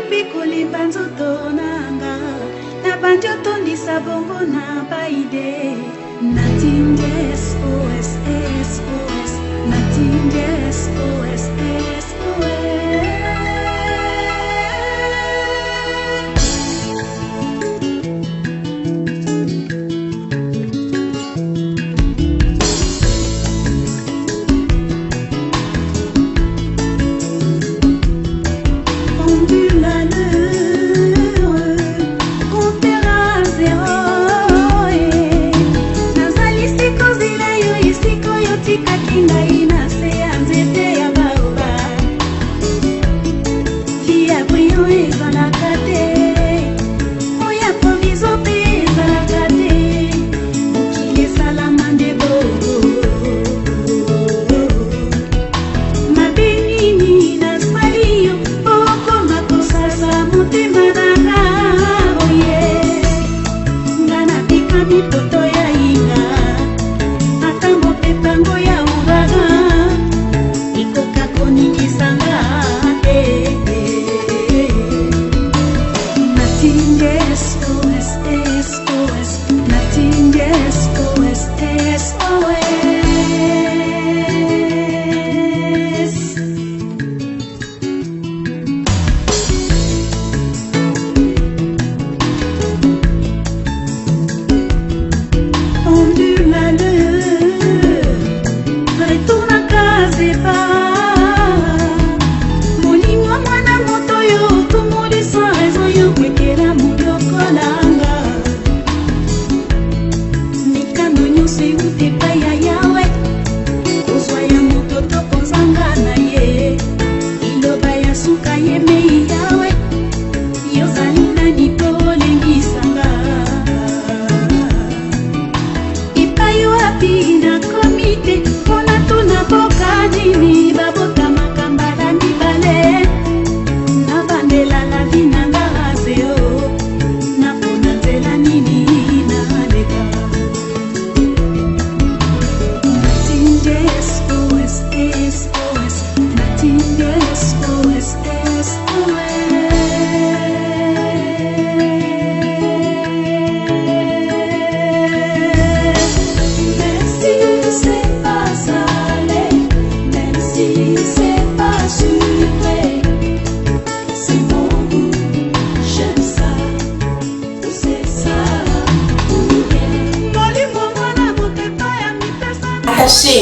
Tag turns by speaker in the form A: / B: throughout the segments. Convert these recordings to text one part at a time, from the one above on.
A: pikoli banzoto nanga na banjoto ndisabongo na baide natinge SOS SOS natinge SOS SOS.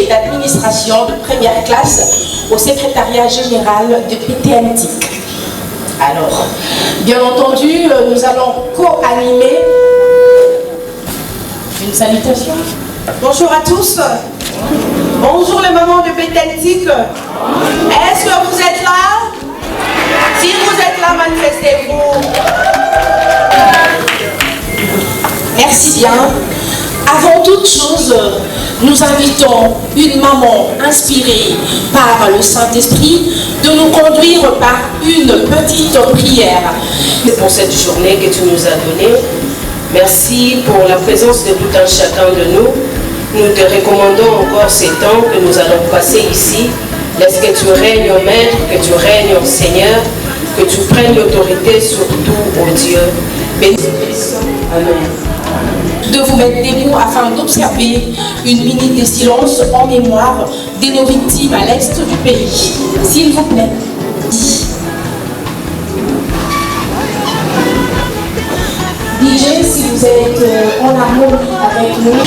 B: D'administration de première classe au secrétariat général de PTNTIC. Alors, bien entendu, nous allons co-animer une salutation.
C: Bonjour à tous. Bonjour les mamans de PTNTIC. Est-ce que vous êtes là? Si vous êtes là, manifestez-vous.
B: Merci bien. Avant toute chose, nous invitons une maman inspirée par le Saint-Esprit de nous conduire par une petite prière.
D: Pour cette journée que tu nous as donnée, merci pour la présence de tout un chacun de nous. Nous te recommandons encore ces temps que nous allons passer ici. Laisse que tu règnes, ô Maître, que tu règnes, ô Seigneur, que tu prennes l'autorité sur tout, ô Dieu. Bénissons. Amen.
B: De vous mettre debout afin d'observer une minute de silence en mémoire de nos victimes à l'est du pays. S'il vous plaît. DJ, si vous êtes en harmonie avec nous.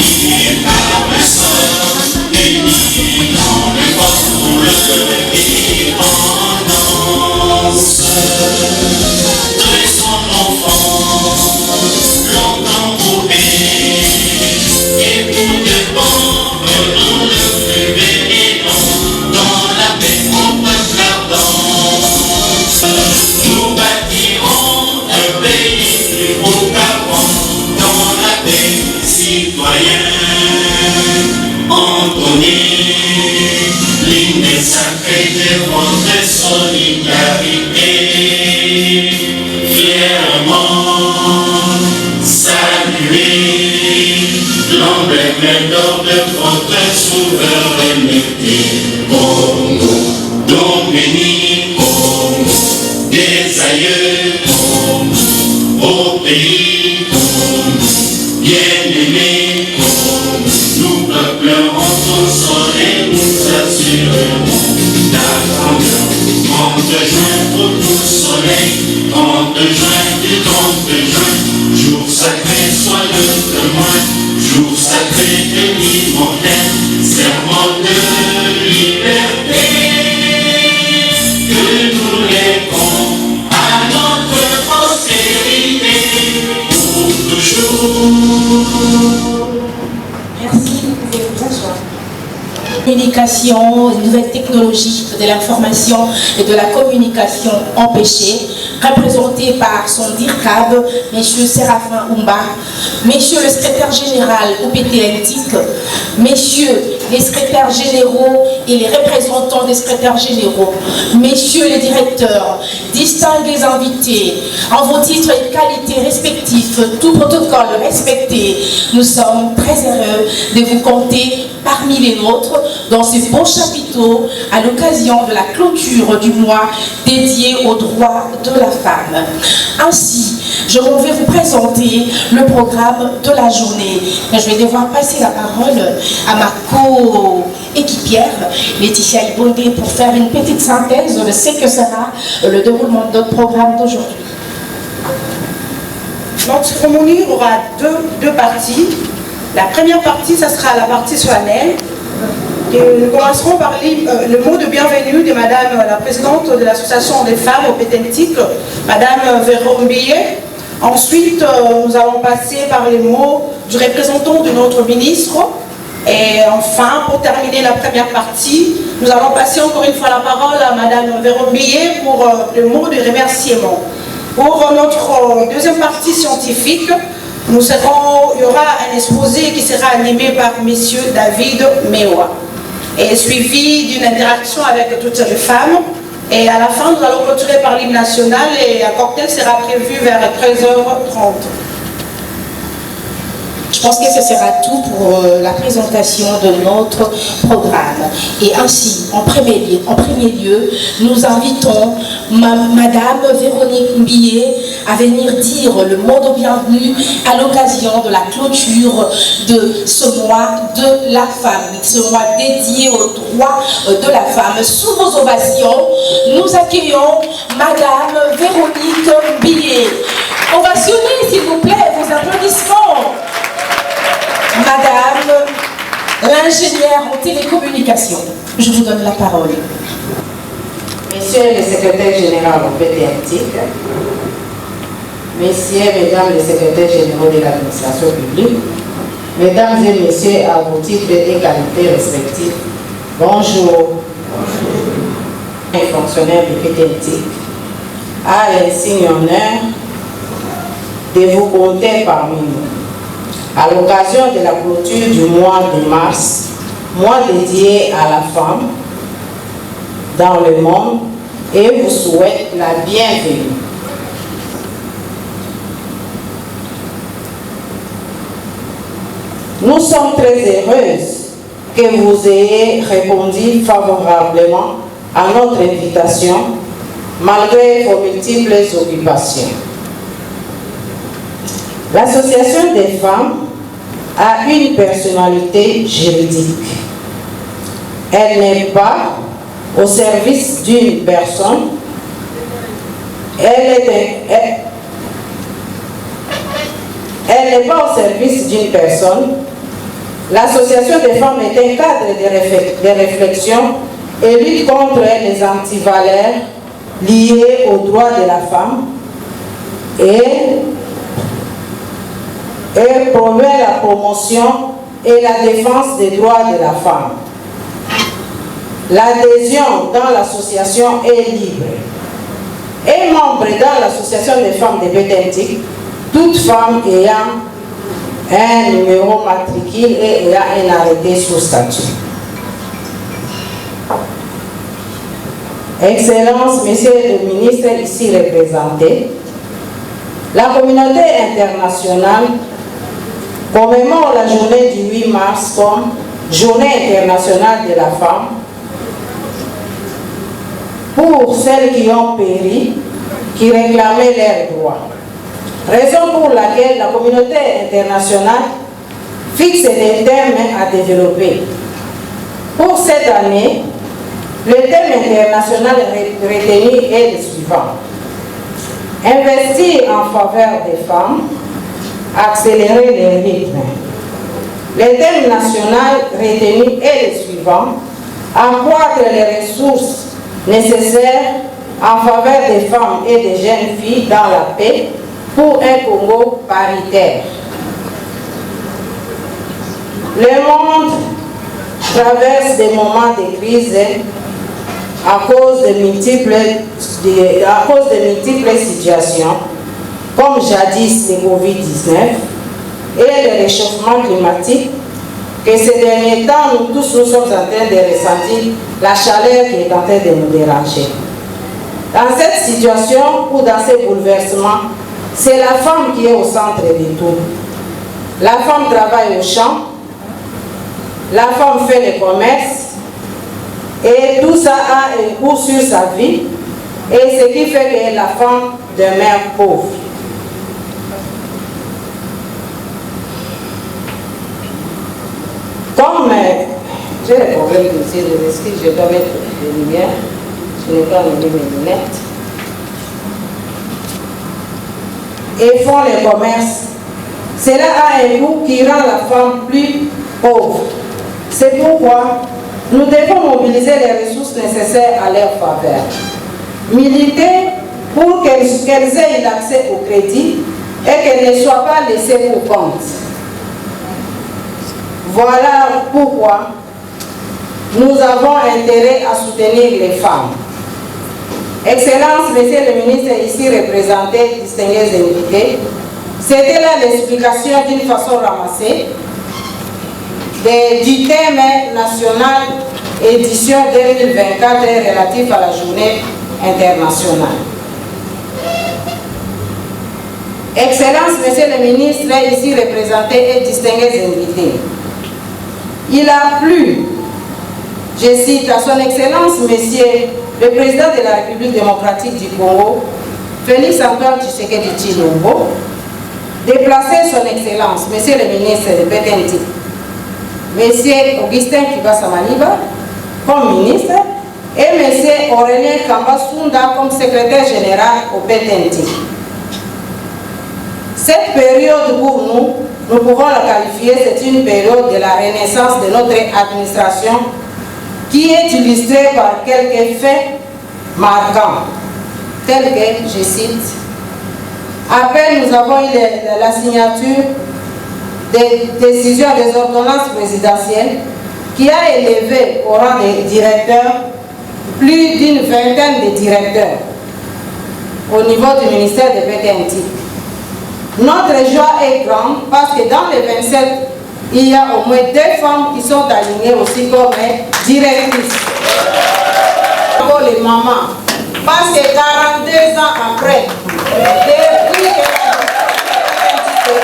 E: L'hymne sacré de votre solidarité, fièrement saluer l'emblème d'or de votre souveraineté. Congo, Dominique, Congo, des aïeux.
B: l'innovation, les nouvelles technologies de l'information et de la communication empêchées, représenté par son DIRCAB, M. Séraphin Oumba, M. le secrétaire général OPTNTIC, messieurs les secrétaires généraux et les représentants des secrétaires généraux, messieurs les directeurs, distingués invités, en vos titres et qualités respectifs, tout protocole respecté, nous sommes très heureux de vous compter parmi les nôtres dans ce beau chapiteau à l'occasion de la clôture du mois dédié aux droits de la femme. Ainsi, je vais vous présenter le programme de la journée. Je vais devoir passer la parole à ma co-équipière, Laetitia Ibondé, pour faire une petite synthèse de ce que sera le déroulement de notre programme d'aujourd'hui.
C: Notre cérémonie aura deux parties. La première partie, ça sera la partie solennelle. Et nous commencerons par le mot de bienvenue de Madame la présidente de l'association des femmes au Pétentic, Madame Véron Billet. Ensuite, nous allons passer par les mots du représentant de notre ministre. Et enfin, pour terminer la première partie, nous allons passer encore une fois la parole à Madame Véron Billet pour le mot de remerciement. Pour notre deuxième partie scientifique, il y aura un exposé qui sera animé par M. David Mewa et suivi d'une interaction avec toutes les femmes. Et à la fin, nous allons clôturer par l'hymne national et un cocktail sera prévu vers 13h30.
B: Je pense que ce sera tout pour la présentation de notre programme. Et ainsi, en premier lieu, nous invitons Madame Véronique Mbillet à venir dire le mot de bienvenue à l'occasion de la clôture de ce mois de la femme, ce mois dédié aux droits de la femme. Sous vos ovations, nous accueillons Madame Véronique Mbillet. Ovationnez, s'il vous plaît, vos applaudissements. Madame l'ingénieure en télécommunications, je vous donne la parole.
F: Monsieur le secrétaire général au PTNTIC, messieurs, mesdames les secrétaires généraux de l'administration publique, mesdames et messieurs à vos titres et qualités respectifs, bonjour. Les fonctionnaires du PTNTIC a l'insigne honneur de vous compter parmi nous. À l'occasion de la clôture du mois de mars, mois dédié à la femme dans le monde, et vous souhaite la bienvenue. Nous sommes très heureuses que vous ayez répondu favorablement à notre invitation, malgré vos multiples occupations. L'association des femmes a une personnalité juridique. Elle n'est pas au service d'une personne. Elle n'est pas au service d'une personne. L'association des femmes est un cadre de réflexion et lutte contre les antivaleurs liées aux droits de la femme et promeut la promotion et la défense des droits de la femme. L'adhésion dans l'association est libre. Et membre dans l'association des femmes de Pétentic, toute femme ayant un numéro matricule et ayant un arrêté sous statut. Excellences, Messieurs les ministres ici représentés, la communauté internationale commémore la journée du 8 mars comme Journée internationale de la femme pour celles qui ont péri, qui réclamaient leurs droits. Raison pour laquelle la communauté internationale fixe des thèmes à développer. Pour cette année, le thème international retenu est le suivant. Investir en faveur des femmes, accélérer les rythmes. Le thème national retenu est le suivant. Accroître les ressources nécessaires en faveur des femmes et des jeunes filles dans la paix pour un Congo paritaire. Le monde traversent des moments de crise à cause de multiples situations, comme jadis le Covid-19 et le réchauffement climatique, que ces derniers temps, nous tous nous sommes en train de ressentir la chaleur qui est en train de nous déranger. Dans cette situation ou dans ces bouleversements, c'est la femme qui est au centre de tout. La femme travaille au champ, la femme fait le commerce, et tout ça a un coût sur sa vie, et ce qui fait que la femme demeure pauvre. Comme j'ai le problème ici de l'esprit, je dois mettre les lumières, je n'ai pas mis mes lunettes. Et font le commerce. Cela a un coût qui rend la femme plus pauvre. C'est pourquoi nous devons mobiliser les ressources nécessaires à leur faveur. Militer pour qu'elles aient l'accès au crédit et qu'elles ne soient pas laissées pour compte. Voilà pourquoi nous avons intérêt à soutenir les femmes. Excellence, Monsieur le ministre, ici représenté, distingués invités, c'était là l'explication d'une façon ramassée du thème national édition 2024 relatif à la journée internationale. Excellence, Monsieur le ministre, ici représenté et distingués invités. Il a plu, je cite, à son Excellence, Monsieur le Président de la République démocratique du Congo, Félix Antoine Tshisekedi Tshilombo, déplacer son Excellence, Monsieur le ministre de PTNT, Monsieur Augustin Kibasa Maliba, comme ministre, et Monsieur Aurélien Kamba Sounda comme secrétaire général au PTNT. Cette période pour nous pouvons la qualifier, c'est une période de la renaissance de notre administration qui est illustrée par quelques faits marquants, tels que, je cite, après nous avons eu la signature des décisions des ordonnances présidentielles qui a élevé au rang des directeurs plus d'une vingtaine de directeurs au niveau du ministère de PTNT. Notre joie est grande parce que dans les 27, il y a au moins 2 femmes qui sont alignées aussi comme directrices. Pour les mamans, parce que 42 ans après, depuis que c'est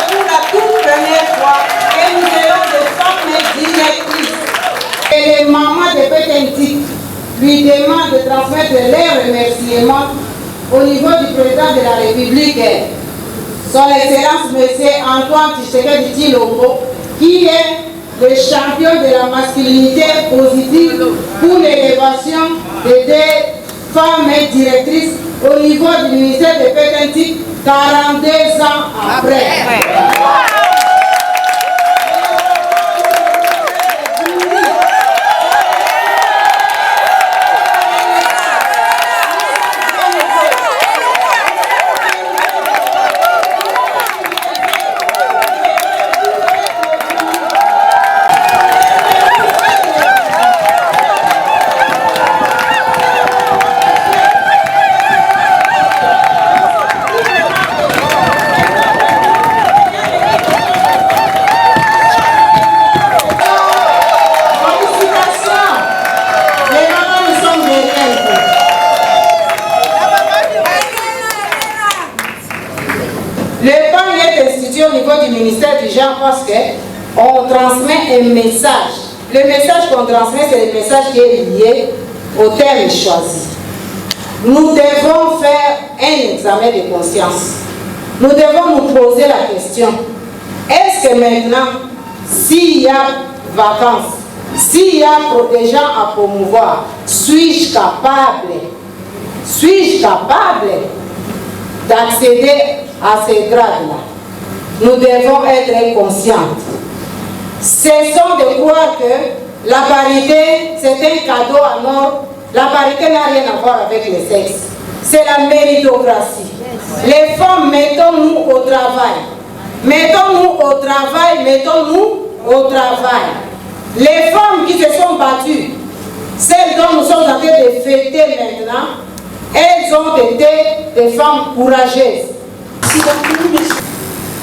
F: pour la toute première fois que nous avons des femmes directrices. Et les mamans de PTNT lui demandent de transmettre leurs remerciements au niveau du président de la République, son Excellence M. Antoine Tshisekedi Tshilombo, qui est le champion de la masculinité positive pour l'élévation des 2 femmes directrices au niveau du ministère de PTNT 42 ans après. Parce qu'on transmet un message. Le message qu'on transmet, c'est le message qui est lié au thème choisi. Nous devons faire un examen de conscience. Nous devons nous poser la question, est-ce que maintenant, s'il y a vacances, s'il y a des gens à promouvoir, suis-je capable d'accéder à ces grades-là? Nous devons être conscients. Cessons de croire que la parité, c'est un cadeau à mort. La parité n'a rien à voir avec le sexe. C'est la méritocratie. Les femmes, mettons-nous au travail. Mettons-nous au travail, mettons-nous au travail. Les femmes qui se sont battues, celles dont nous sommes en train de fêter maintenant, elles ont été des femmes courageuses.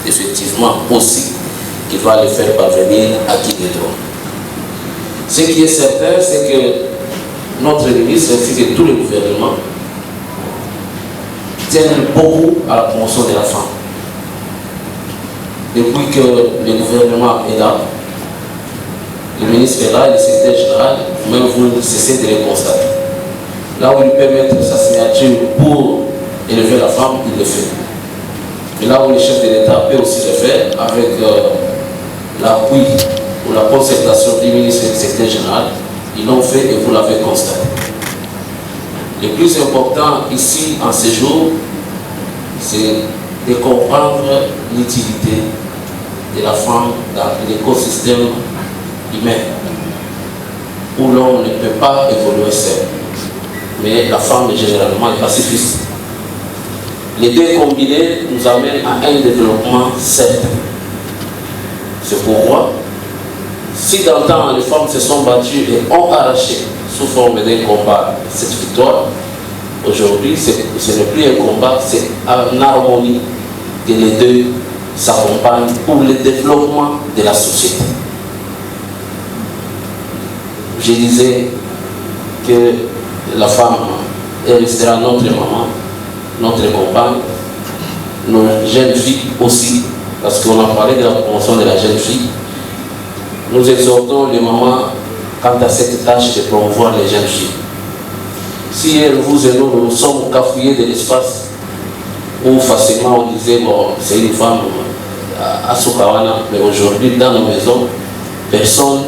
G: Effectivement aussi, qu'il va les faire parvenir à qui de droit. Ce qui est certain, c'est que notre ministre ainsi que tous les gouvernements tiennent beaucoup à la promotion de la femme. Depuis que le gouvernement est là, le ministre est là, le secrétaire général, même vous ne cessez de le constater. Là où il peut mettre sa signature pour élever la femme, il le fait. Et là où le chef de l'État peut aussi le faire, avec l'appui ou la concertation du ministre et du secrétaire général, ils l'ont fait et vous l'avez constaté. Le plus important ici, en ce jour, c'est de comprendre l'utilité de la femme dans l'écosystème humain, où l'homme ne peut pas évoluer seul. Mais la femme, généralement, est pacifiste. Les deux combinés nous amènent à un développement certain. C'est pourquoi, si dans le temps les femmes se sont battues et ont arraché sous forme d'un combat cette victoire, aujourd'hui ce n'est plus un combat, c'est en harmonie que les deux s'accompagnent pour le développement de la société. Je disais que la femme, elle restera notre maman, notre compagne, nos jeunes filles aussi, parce qu'on a parlé de la promotion de la jeune fille. Nous exhortons les mamans quant à cette tâche de promouvoir les jeunes filles. Si elles, vous et nous sommes cafouillés de l'espace, où facilement on disait, bon, c'est une femme à Soukawana, mais aujourd'hui, dans nos maisons, personne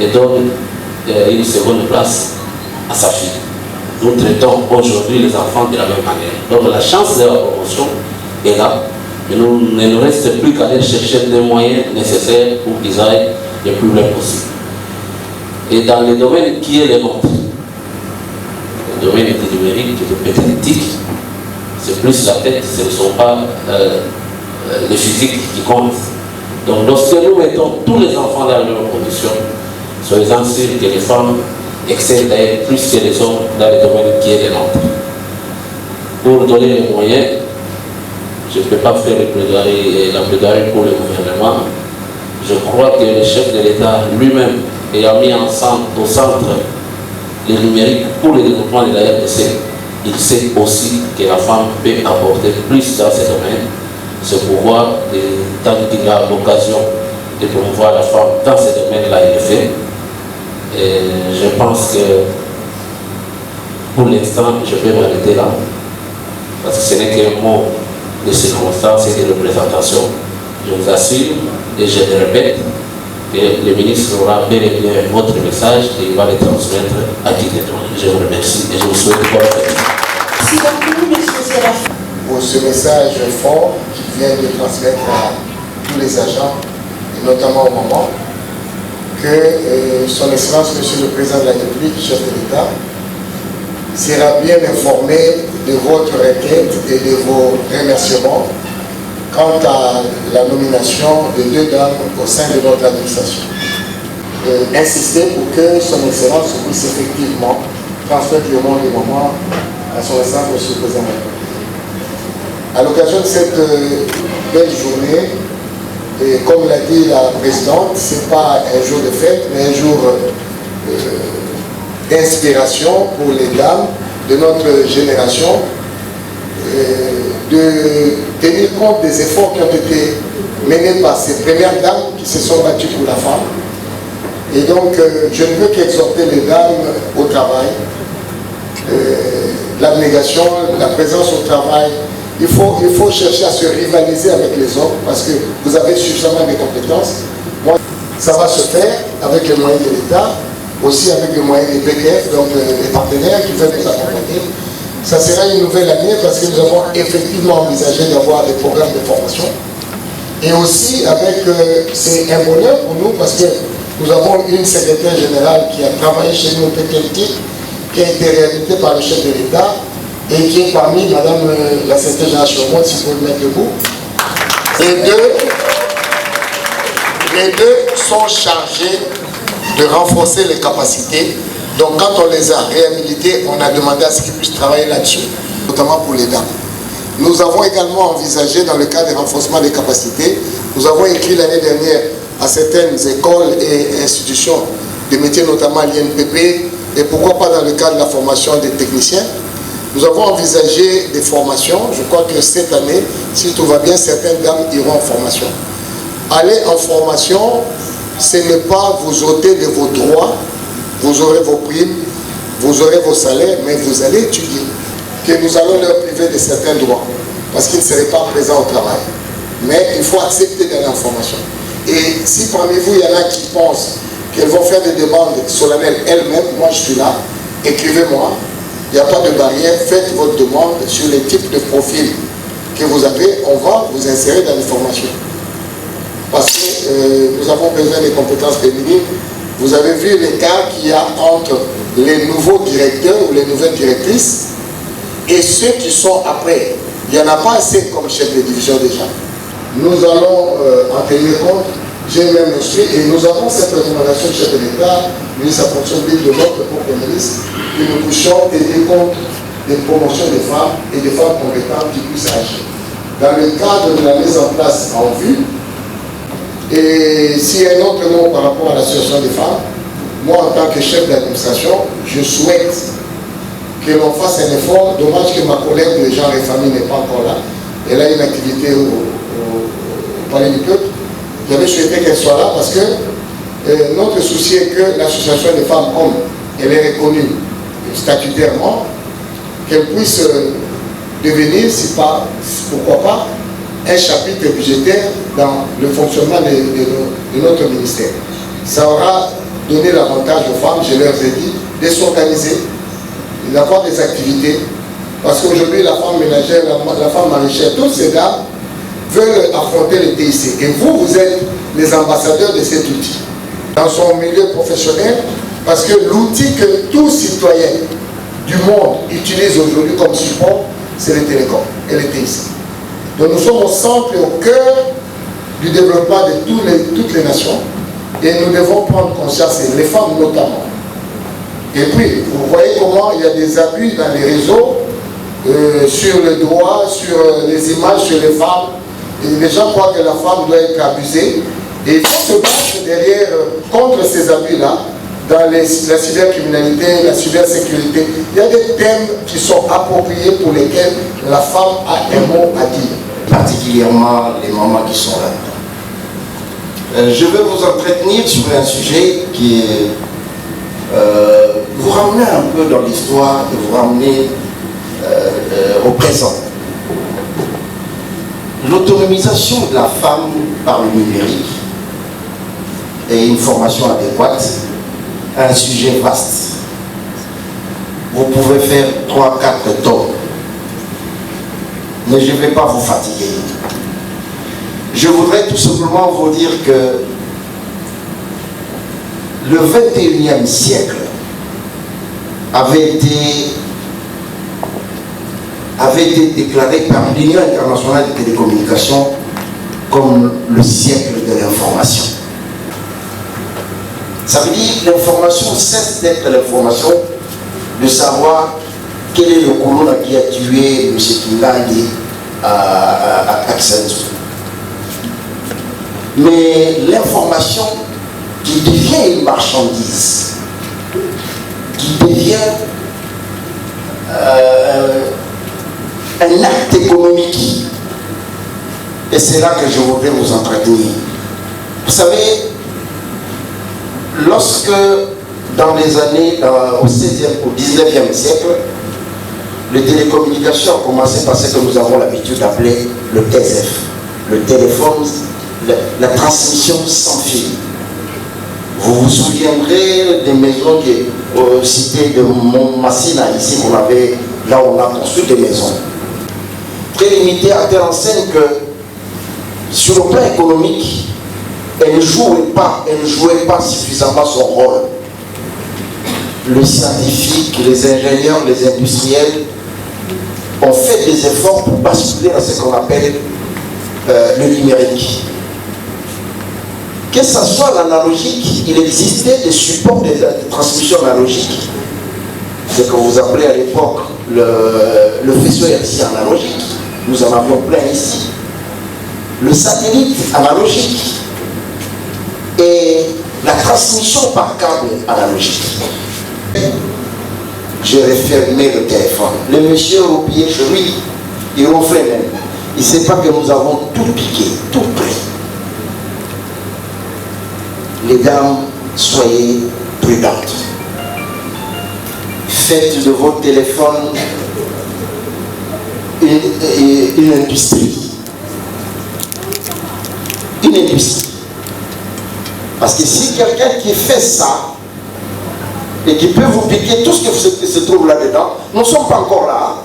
G: ne donne une seconde place à sa fille. Nous traitons aujourd'hui les enfants de la même manière. Donc la chance de la promotion est là. Et nous ne nous reste plus qu'à aller chercher des moyens nécessaires pour qu'ils aillent le plus loin possible. Et dans le domaine qui est le nôtre, le domaine du numérique, de pédagogique, c'est plus la tête, ce ne sont pas les physiques qui comptent. Donc lorsque nous mettons tous les enfants dans les mêmes conditions, soyez-en sûrs que les femmes excellent d'ailleurs plus que les hommes dans le domaine qui est le nôtre. Pour donner les moyens, je ne peux pas faire la plaidoirie pour le gouvernement. Je crois que le chef de l'État lui-même ayant mis ensemble au centre le numérique pour le développement de la RDC, il sait aussi que la femme peut apporter plus dans ce domaine. C'est pourquoi, tant qu'il a l'occasion de promouvoir la femme dans ce domaine-là, il le fait. Et je pense que pour l'instant, je vais m'arrêter là, parce que ce n'est qu'un mot de circonstance et de représentation. Je vous assure, et je le répète, que le ministre aura bel et bien votre message et il va le transmettre à qui de droit. Je vous remercie et je vous souhaite bonne fête.
C: Merci beaucoup, monsieur Séraphin.
H: Pour ce message fort qu'il vient de transmettre à tous les agents, et notamment au moment, que son Excellence, Monsieur le Président de la République, chef de l'État, sera bien informé de votre requête et de vos remerciements quant à la nomination de 2 dames au sein de notre administration. Insister pour que son Excellence puisse effectivement transmettre le nom du moment à son Excellence, Monsieur le Président de la République. À l'occasion de cette belle journée, et comme l'a dit la Présidente, ce n'est pas un jour de fête, mais un jour d'inspiration pour les dames de notre génération, de tenir compte des efforts qui ont été menés par ces premières dames qui se sont battues pour la femme. Et donc, je ne veux qu'exhorter les dames au travail, l'abnégation, la présence au travail. Il faut chercher à se rivaliser avec les hommes parce que vous avez suffisamment de compétences. Moi, ça va se faire avec les moyens de l'État, aussi avec les moyens des BDF, donc les partenaires qui veulent nous accompagner. Ça sera une nouvelle année parce que nous avons effectivement envisagé d'avoir des programmes de formation. Et aussi avec, c'est un bonheur pour nous parce que nous avons une secrétaire générale qui a travaillé chez nous, qui a été réalisée par le chef de l'État, et qui est parmi Madame la secrétaire générale Chomot, si vous le mettez debout. Les deux sont chargés de renforcer les capacités. Donc quand on les a réhabilités, on a demandé à ce qu'ils puissent travailler là-dessus, notamment pour les dames. Nous avons également envisagé, dans le cadre du renforcement des capacités, nous avons écrit l'année dernière à certaines écoles et institutions de métiers, notamment l'INPP, et pourquoi pas dans le cadre de la formation des techniciens. Nous avons envisagé des formations. Je crois que cette année, si tout va bien, certaines dames iront en formation. Aller en formation, ce n'est pas vous ôter de vos droits, vous aurez vos primes, vous aurez vos salaires, mais vous allez étudier. Que nous allons leur priver de certains droits, parce qu'ils ne seraient pas présents au travail. Mais il faut accepter d'aller en formation. Et si parmi vous, il y en a qui pensent qu'elles vont faire des demandes solennelles elles-mêmes, moi je suis là, écrivez-moi, il n'y a pas de barrière, faites votre demande sur les types de profils que vous avez, on va vous insérer dans les formations. Parce que nous avons besoin des compétences féminines. Vous avez vu l'écart qu'il y a entre les nouveaux directeurs ou les nouvelles directrices et ceux qui sont après. Il n'y en a pas assez comme chef de division déjà. Nous allons en tenir compte. J'ai même instruit et nous avons cette recommandation du chef de l'État, ministre de la fonction publique, de notre propre ministre, que nous puissions tenir compte des promotions des femmes et des femmes compétentes qui puissent agir. Dans le cadre de la mise en place en vue, et s'il y a un autre mot par rapport à l'association des femmes, moi en tant que chef d'administration, je souhaite que l'on fasse un effort. Dommage que ma collègue de genre et famille n'est pas encore là. Elle a une activité au Palais du Peuple. J'avais souhaité qu'elle soit là parce que notre souci est que l'association des femmes, comme elle est reconnue statutairement, qu'elle puisse devenir, si pas, pourquoi pas, un chapitre budgétaire dans le fonctionnement de notre ministère. Ça aura donné l'avantage aux femmes, je leur ai dit, de s'organiser, d'avoir des activités. Parce qu'aujourd'hui, la femme ménagère, la femme maraîchère, toutes ces dames veulent affronter le TIC. Et vous, vous êtes les ambassadeurs de cet outil. Dans son milieu professionnel, parce que l'outil que tout citoyen du monde utilise aujourd'hui comme support, c'est les télécoms et les TIC. Donc nous sommes au centre et au cœur du développement de toutes les nations et nous devons prendre conscience, et les femmes notamment. Et puis, vous voyez comment il y a des abus dans les réseaux, sur le droit, sur les images, sur les femmes. Et les gens croient que la femme doit être abusée. Et il faut se battre derrière, contre ces abus-là, dans la cybercriminalité, la cybersécurité. Il y a des thèmes qui sont appropriés pour lesquels la femme a un mot à dire.
I: Particulièrement les mamans qui sont là. Je vais vous entretenir sur un sujet qui est vous ramener un peu dans l'histoire et vous ramener au présent. L'autonomisation de la femme par le numérique et une formation adéquate est un sujet vaste. Vous pouvez faire 3-4 tours, mais je ne vais pas vous fatiguer. Je voudrais tout simplement vous dire que le 21e siècle avait été déclaré par l'Union internationale des télécommunications comme le siècle de l'information. Ça veut dire que l'information cesse d'être l'information de savoir quel est le colon qui a tué M. Kingali à Aksanzu. Mais l'information qui devient une marchandise, qui devient un acte économique. Et c'est là que je voudrais vous entretenir. Vous savez, lorsque dans les années, au 19e siècle, les télécommunications ont commencé par ce que nous avons l'habitude d'appeler le TSF, le téléphone, la transmission sans fil. Vous vous souviendrez des maisons qui cité de Montmassina, ici, qu'on avait, là où on a construit des maisons. Très limitée à telle enseigne que, sur le plan économique, elle ne jouait pas suffisamment son rôle. Les scientifiques, les ingénieurs, les industriels ont fait des efforts pour basculer dans ce qu'on appelle le numérique. que ce soit l'analogique, il existait des supports de transmission analogique, ce que vous appelez à l'époque le faisceau hertzien analogique. Nous en avions plein ici. Le satellite analogique et la transmission par câble analogique. J'ai refermé le téléphone. Le monsieur Roupier, lui, il offrait même. Il ne sait pas que nous avons tout piqué, tout pris. Les dames, soyez prudentes. Faites de votre téléphone une industrie. Une industrie. Parce que si quelqu'un qui fait ça et qui peut vous piquer tout ce qui se trouve là-dedans, nous ne sommes pas encore là,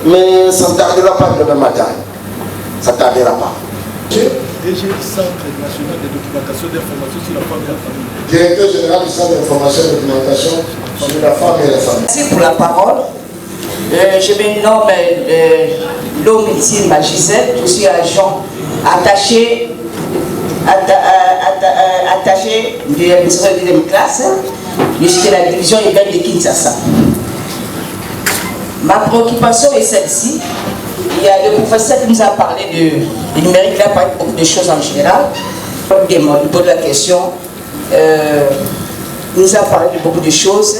I: mais ça ne tardera pas demain matin. Ça ne tardera pas.
J: DG Centre national de documentation d'information sur la femme et la famille.
H: Directeur général du Centre d'information et de documentation sur la femme et la famille.
K: Merci pour la parole. Je me nomme Lomiti Magisette. Je suis agent attaché de l'administration de deuxième classe. Je suis de la division urbaine de Kinshasa. Ma préoccupation est celle-ci. Il y a le professeur qui nous a parlé de numérique, il a parlé de beaucoup de choses en général. Il pose la question, il nous a parlé de beaucoup de choses.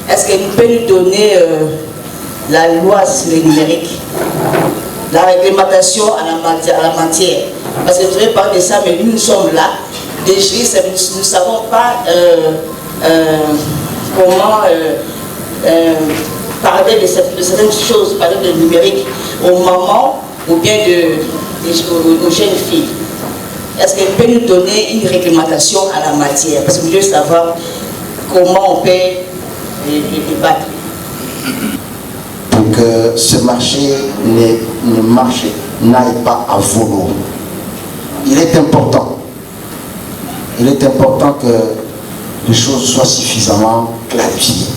K: Est-ce qu'il peut nous donner la loi sur le numérique, la réglementation à la matière? Parce que vous avez parlé de ça, mais nous sommes là, des juristes, nous ne savons pas comment parler de certaines choses, parler de numérique aux mamans ou bien aux jeunes filles. Est-ce qu'elle peut nous donner une réglementation à la matière? Parce que vous voulez savoir comment on peut débattre.
I: Pour que ce marché n'aille pas à volo. Il est important que les choses soient suffisamment clarifiées.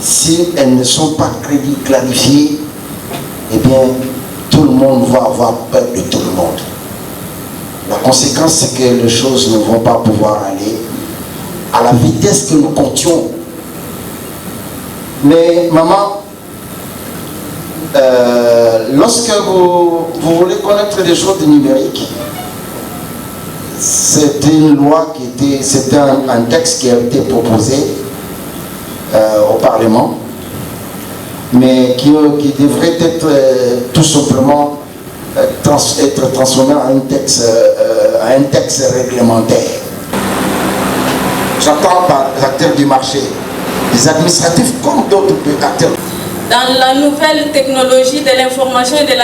I: Si elles ne sont pas clarifiées, eh bien, tout le monde va avoir peur de tout le monde. La conséquence, c'est que les choses ne vont pas pouvoir aller à la vitesse que nous comptions. Mais maman, lorsque vous voulez connaître les choses du numérique, c'était une loi c'était un texte qui a été proposé au Parlement, mais qui devrait être tout simplement être transformé en un texte réglementaire. J'entends par les acteurs du marché, les administratifs comme d'autres acteurs.
L: Dans la nouvelle technologie de l'information et de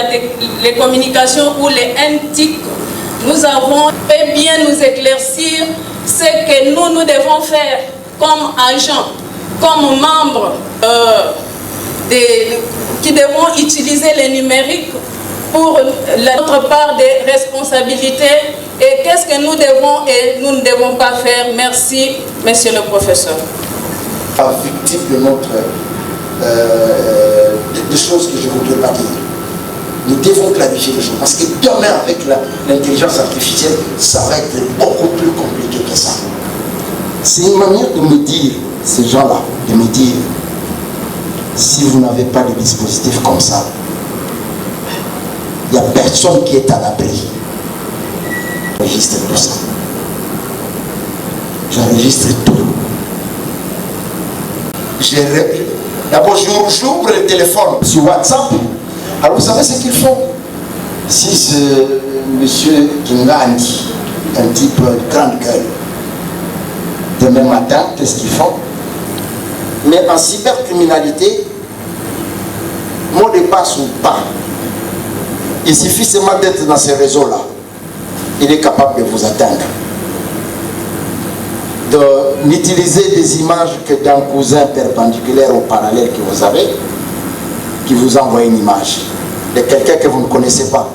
L: les communications ou les NTIC, nous avons fait bien nous éclaircir ce que nous devons faire comme agents, comme membres qui devront utiliser le numérique pour notre part des responsabilités et qu'est-ce que nous devons et nous ne devons pas faire. Merci, monsieur le professeur.
I: Victime de notre des choses que je ne voudrais pas dire. Nous devons clarifier les choses parce que demain avec l'intelligence artificielle, ça va être beaucoup plus compliqué que ça. C'est une manière de me dire, ces gens-là, de me dire, si vous n'avez pas de dispositif comme ça, il n'y a personne qui est à l'abri. J'enregistre tout ça. J'enregistre tout. D'abord, j'ouvre le téléphone sur WhatsApp. Alors, vous savez ce qu'ils font? Si ce monsieur Kingandi, un type de grande gueule, demain matin, qu'est-ce qu'ils font? Mais en cybercriminalité, mot de passe ou pas, il suffit seulement d'être dans ces réseaux-là. Il est capable de vous atteindre. D'utiliser des images que d'un cousin perpendiculaire ou parallèle que vous avez, qui vous envoie une image de quelqu'un que vous ne connaissez pas,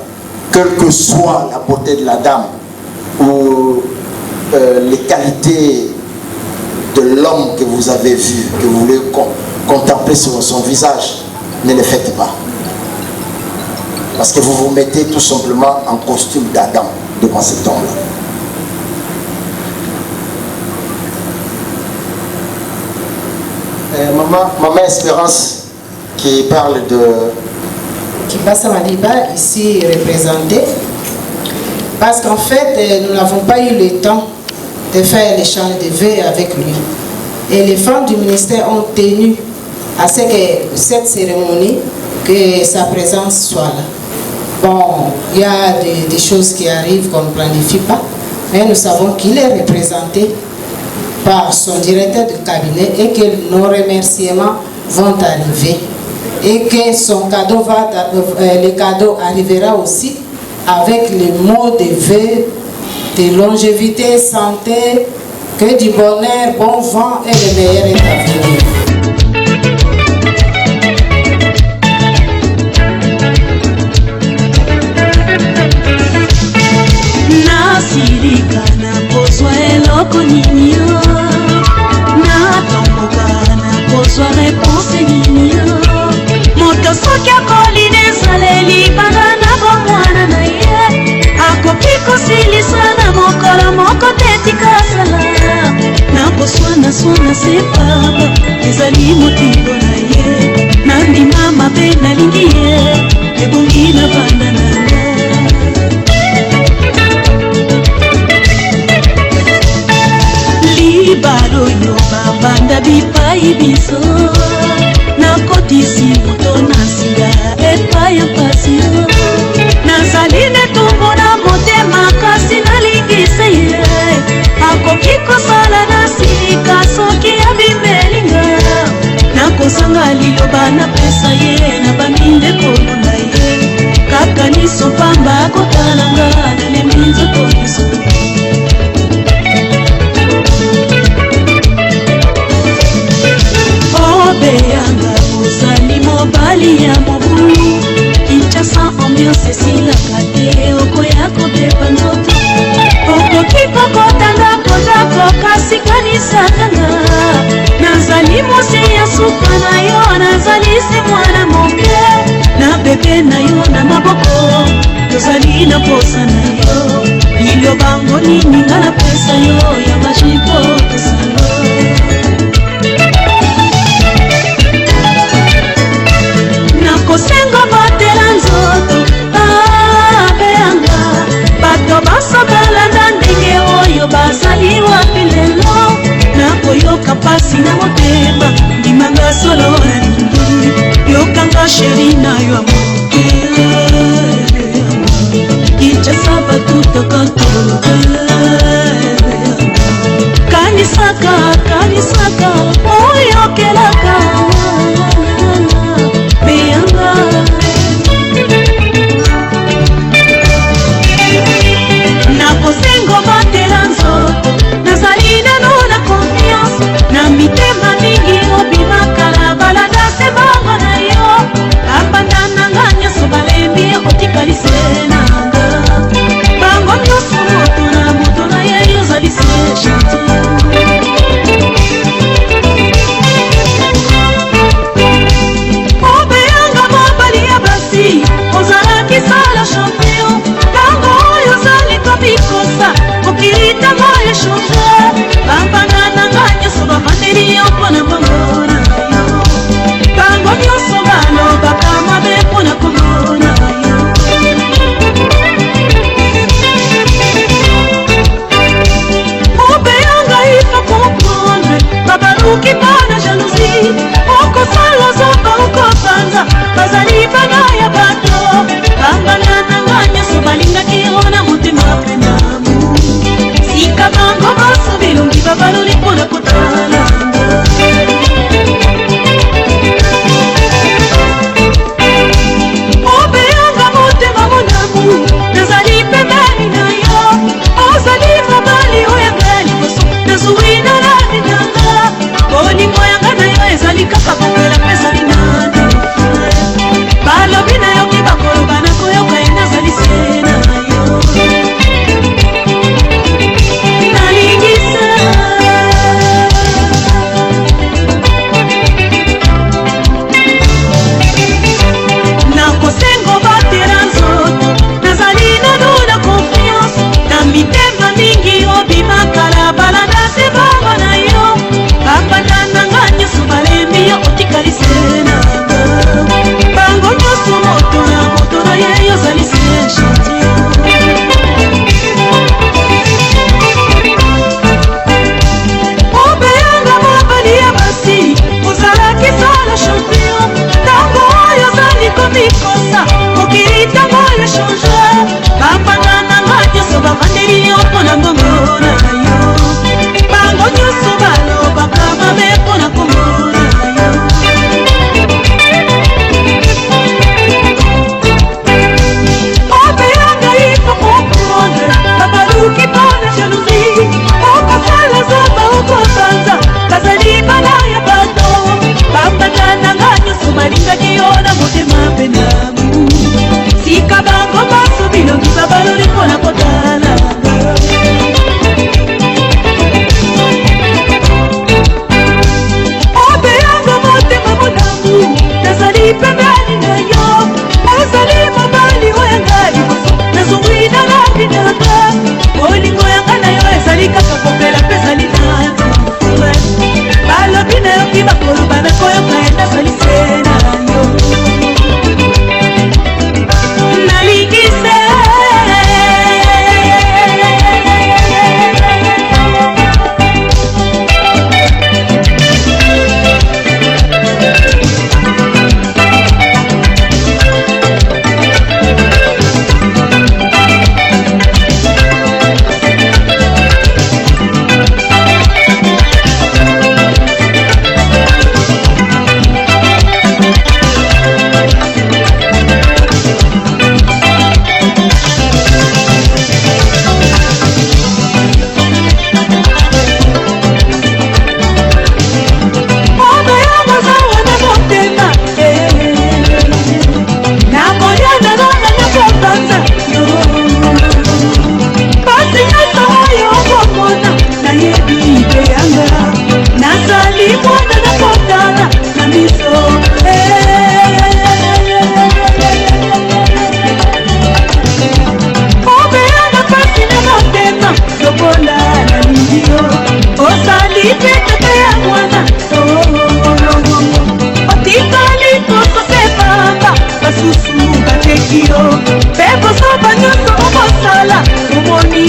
I: quelle que soit la beauté de la dame ou les qualités de l'homme que vous avez vu, que vous voulez contempler sur son visage, ne le faites pas. Parce que vous vous mettez tout simplement en costume d'Adam devant cet homme-là.
H: Maman Espérance qui parle de...
F: Qui passe à Maliba, ici représentée. Parce qu'en fait, nous n'avons pas eu le temps de faire l'échange de vœux avec lui. Et les femmes du ministère ont tenu à ce que cette cérémonie, que sa présence soit là. Bon, il y a des choses qui arrivent qu'on ne planifie pas, mais nous savons qu'il est représenté par son directeur de cabinet et que nos remerciements vont arriver. Et que son cadeau le cadeau arrivera aussi avec les mots de vœux, de longévité, santé, que du bonheur, bon vent et le meilleur est à venir.
A: Nasirika na kozwa eloko nini yo, natomboka na kozwa reponse nini yo. Moto soki akolina ezaleli bana na bomwana na ye, akoki kosilisa na mokolo moko te tika sala. Nakoswana swana se papa ezali motindo na ye, nandima mabe nalingi ye ebongi na banda na ye. Libalo yo babanda bipai biso, nakotisi moto na singa epai ya pasi yo. Nazali netumbu na motema kasi nalingisa ye, akoki kosala na sika soki abimelinga. Nakosanga liloba na pesa ye na bamindeko na ye, kaka niso pamba kotalanga nalemi nzoto biso. Obeyanga ozali mobali ya mobulu, Kinshasa ambiance esilaka te, okoya kobepa nzoto. Okoki kokotanga kodako kasi kanisakanga. Nazali mosi ya suka na yo, nazali se mwana moke, na bebe na yo na maboko, tozali na posa na yo. Lilobango nini nga na pesa yo ya majipo tosalo. Nakosenga batela nzoto abeyanga, bato basobalanda ndenge oyo bazali wapi lelo. Nakoyoka pasi na motema, ndimanga solo nalingi, yokanga sheri na yo amoke. Kinshasa batutokatoloke, kanisaka kanisaka oyokelaka beyanga. Nakosengo batela nzoto, nazali nano na confiance, na mitema mingi obimaka balada se bango na yo. Abanda nanga nyoso balembi otikalise nanga, bango nyoso basusu bateki yo mpe bosoba nyonso okosala omoni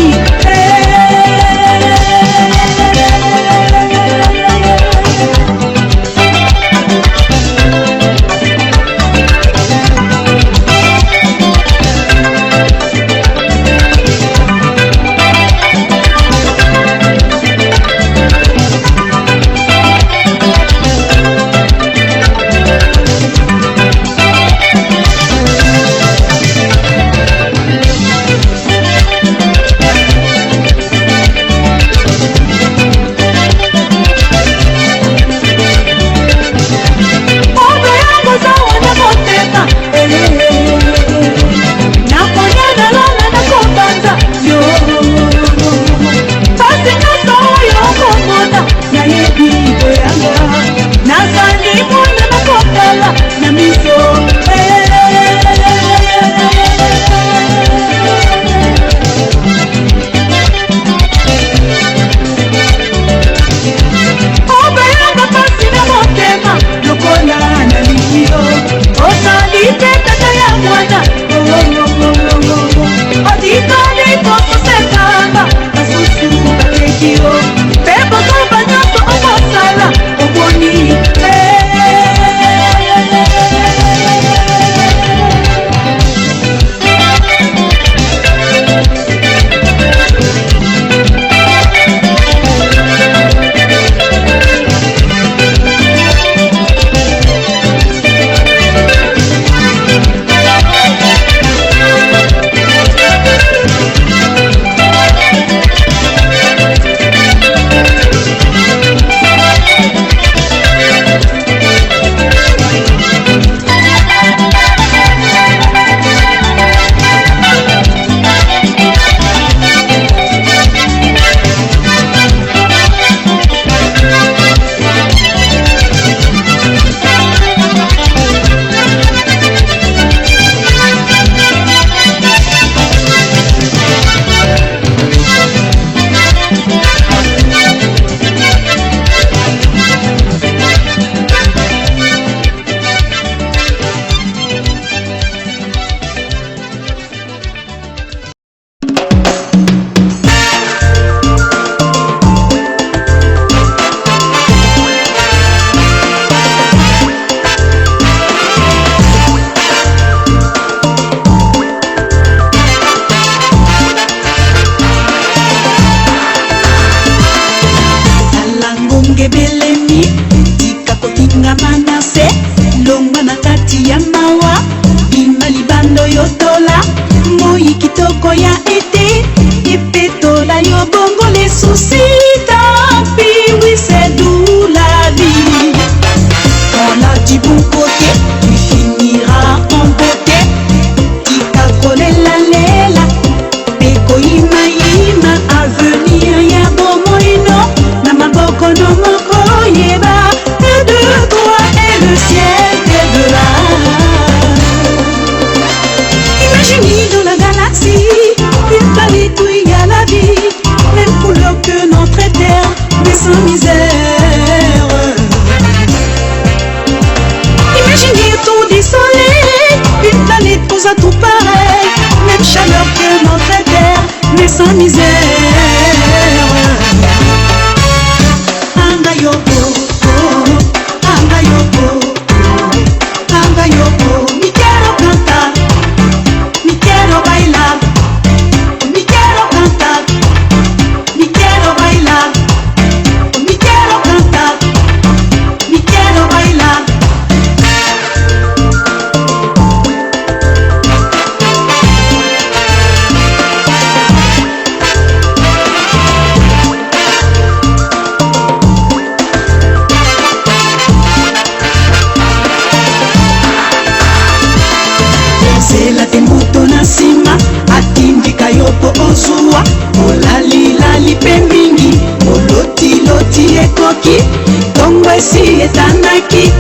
A: esi etanaki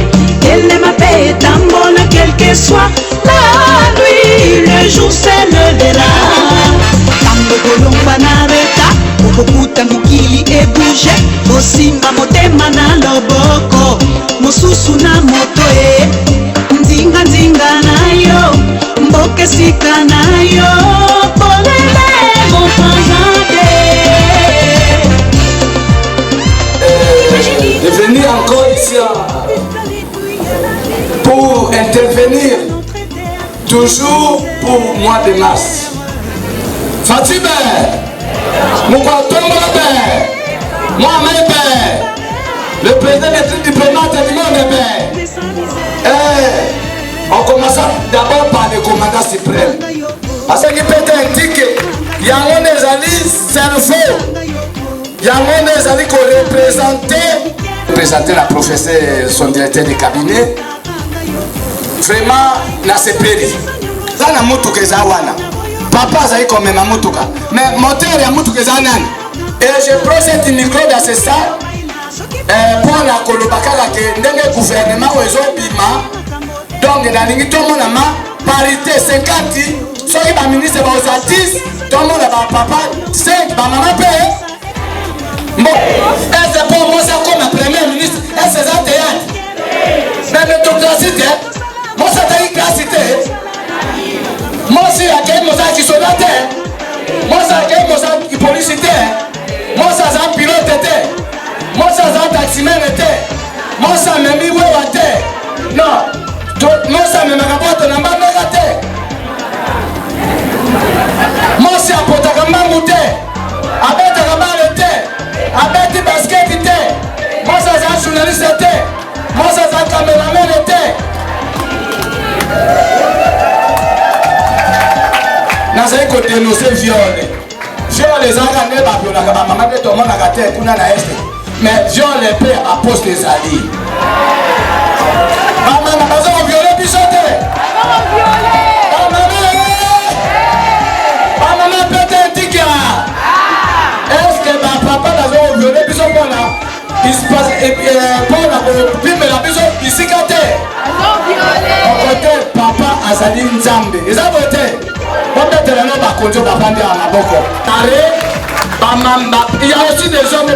A: elema pe etambola quel que soit la nuit le jour se levera tango kolongwa na reta okokuta mokili ebouge osimba motema na loboko mosusu na moto e nzinga nzinga na yo
M: intervenir toujours pour le mois de mars. Fatime, Moukwatombe, Mohamed, le président des diplomates du monde. On commence d'abord par le commandant suprême. Parce qu'il peut être indiqué, il y a un des cerveau, il y a un des alliés qui représenter la professeure, son directeur de cabinet. Vraiment, na sepeli. Là, na mutuka zawana. Papa zaï comme ma mutuka. Mais moteur ya mutuka zanan. Et je prends cette micro dans ce stade pour la kolobakala que ndenge gouvernement ozo bima. Donc dans l'ingi tout le monde a parité 50. Soit il ministre va aux 10, tout le monde a papa 5, maman paye. Bon, est-ce que pour moi c'est comme la première ministre? Est-ce que c'est un théâtre? Mais l'autocratie, moi ça t'a une classité. Moi c'est la guerre, moi ça qui sont là. Moi ça la guerre, moi ça qui publicité. Moi ça c'est un pilote. Moi ça c'est un taximène. Moi ça m'a mis où à non, moi ça me rapporte dans ma mère. Moi c'est un potagamma mouté. Avec un rabat de avec des baskets. Moi ça c'est un journaliste. Moi ça c'est un caméraman. Nous avons dénoncé viol. Viol les enfants, maman de tout le monde a gâté, mais viol les pères à poste des alliés. Maman a violé, bichoté. Maman peut être un ticket. Est-ce que papa a violé, bichoté? Il se passe, pour la prime de la bichoté, il s'y gâté. Papa a sali Nzambe. Ils ont voté. Il y a aussi des hommes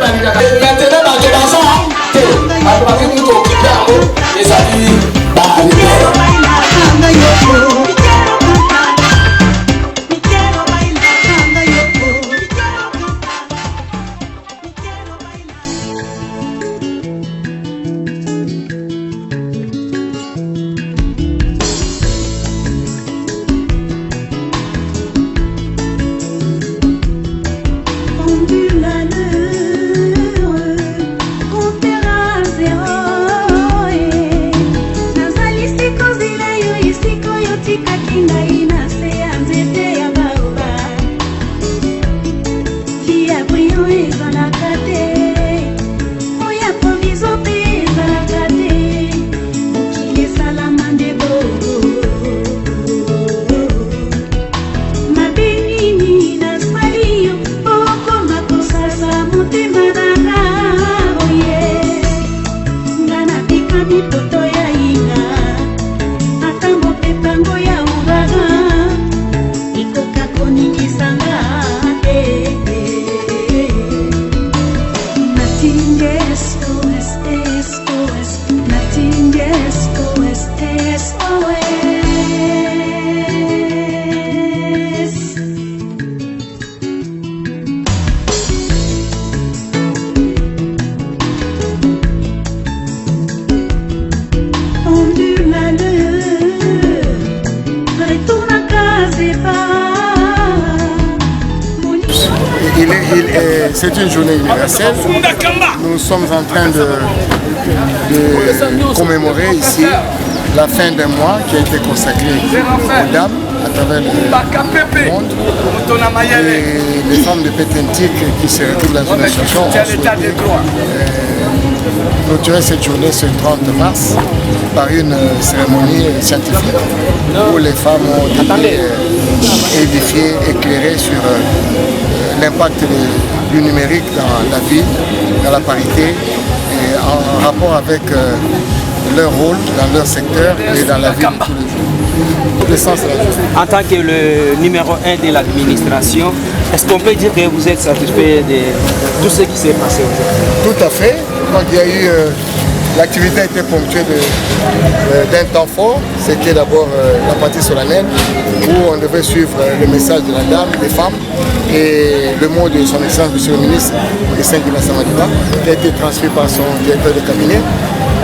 H: C'est une journée universelle. Nous sommes en train de commémorer ici la fin d'un mois qui a été consacré aux dames à travers le monde. Et les femmes de Pétentique qui se retrouvent dans une association ont souhaité clôturer cette journée ce 30 mars par une cérémonie scientifique où les femmes ont été édifiées, éclairées sur l'impact du numérique dans la vie, dans la parité, et en rapport avec leur rôle dans leur secteur et dans la vie de tous les jours. Le sens de la justice.
N: En tant que le numéro 1 de l'administration, est-ce qu'on peut dire que vous êtes satisfait de tout ce qui s'est passé aujourd'hui?
H: Tout à fait. Donc, il y a eu l'activité a été ponctuée d'un temps fort. C'était d'abord la partie solennelle où on devait suivre le message de la dame, des femmes et le mot de son excellence, monsieur le ministre, Saint-Guilain Samadiba, qui a été transmis par son directeur de cabinet.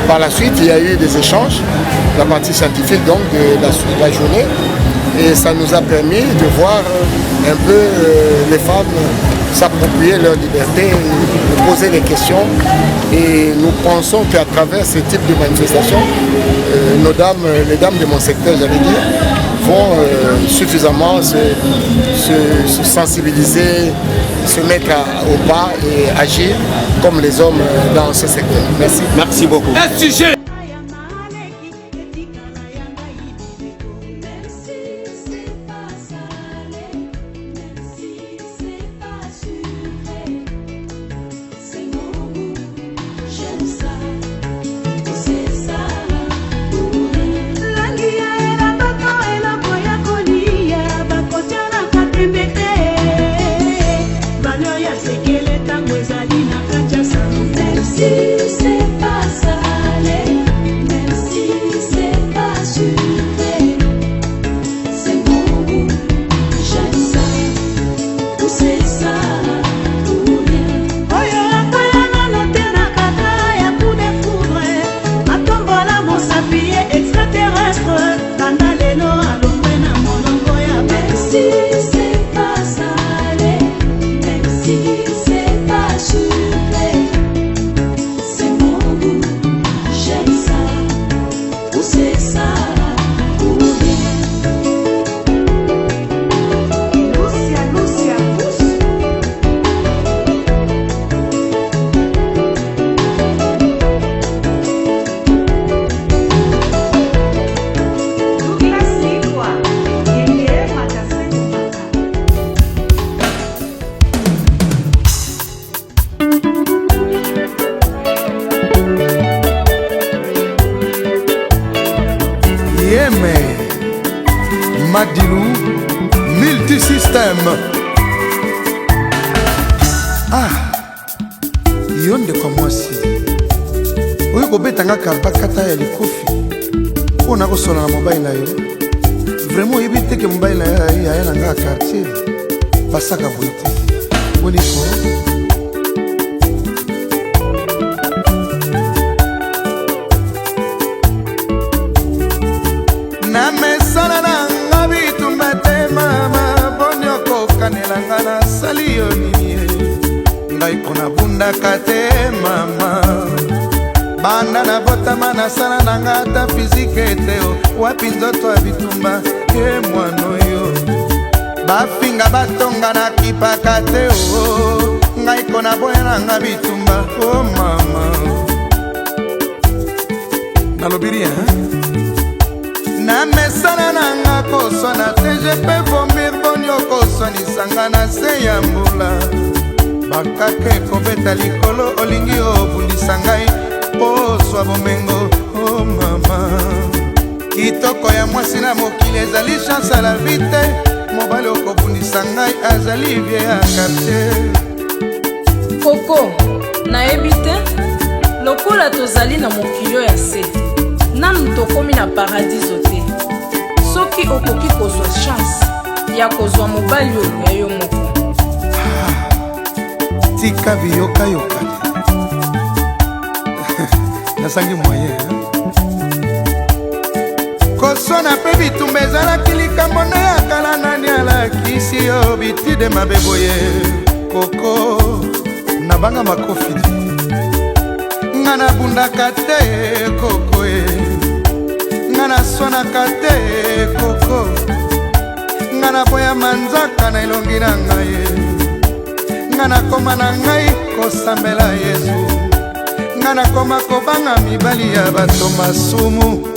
H: Par la suite, il y a eu des échanges, la partie scientifique donc de la journée, et ça nous a permis de voir un peu les femmes s'approprier leur liberté, de poser des questions. Et nous pensons qu'à travers ce type de manifestation, les dames de mon secteur, j'allais dire, vont suffisamment se sensibiliser, se mettre au pas et agir comme les hommes dans ce secteur. Merci.
N: Merci beaucoup.
O: Madilou, multisystème. Ah, yonde kwa mwasi. Oyo kobetanga kalbakata ya likofi. Ona kosola na mobile na yo. Vraiment yebite ke mobile na ya na nga quartier. Pasaka boite. Boni ko. Na mesana na ngabi tumbate mama bonyo kokanelanga na sali yo nini ngai kona bunda kate mama banda na botama na sala na ngata fizike teo wapi nzoto ya bitumba ke mwano yo bafinga batonga na kipaka teo ngai kona boya na nga bitumba oh mama nalobiri na mesana nanga koswana te je peux vomir bonio kosonisanga na se ya mbula bakake kobeta likolo olingi obundisa ngai poswa bomengo oh mama kitoko ya mwasi na mokili ezali chance à la vie te mobali okobundisa ngai azali vie ya quartier
L: koko nayebi te lokola tozali na mokili ya se nanu tokomi na paradiso te soki okoki kozwa chance ya kozwa mobali oyo ya yo moko
O: tika biyokayoka nasangi moyen kosona mpe bitumba ezalaki likambo na ya kala nani alakisi yo bitide mabe boye koko nabanga makofi nga nabundaka te koko e nga naswanaka te koko nga naboya manzaka na elongi na ngai nga nakoma na ngai kosambela Yesu nga nakoma kobanga mibali ya bato masumu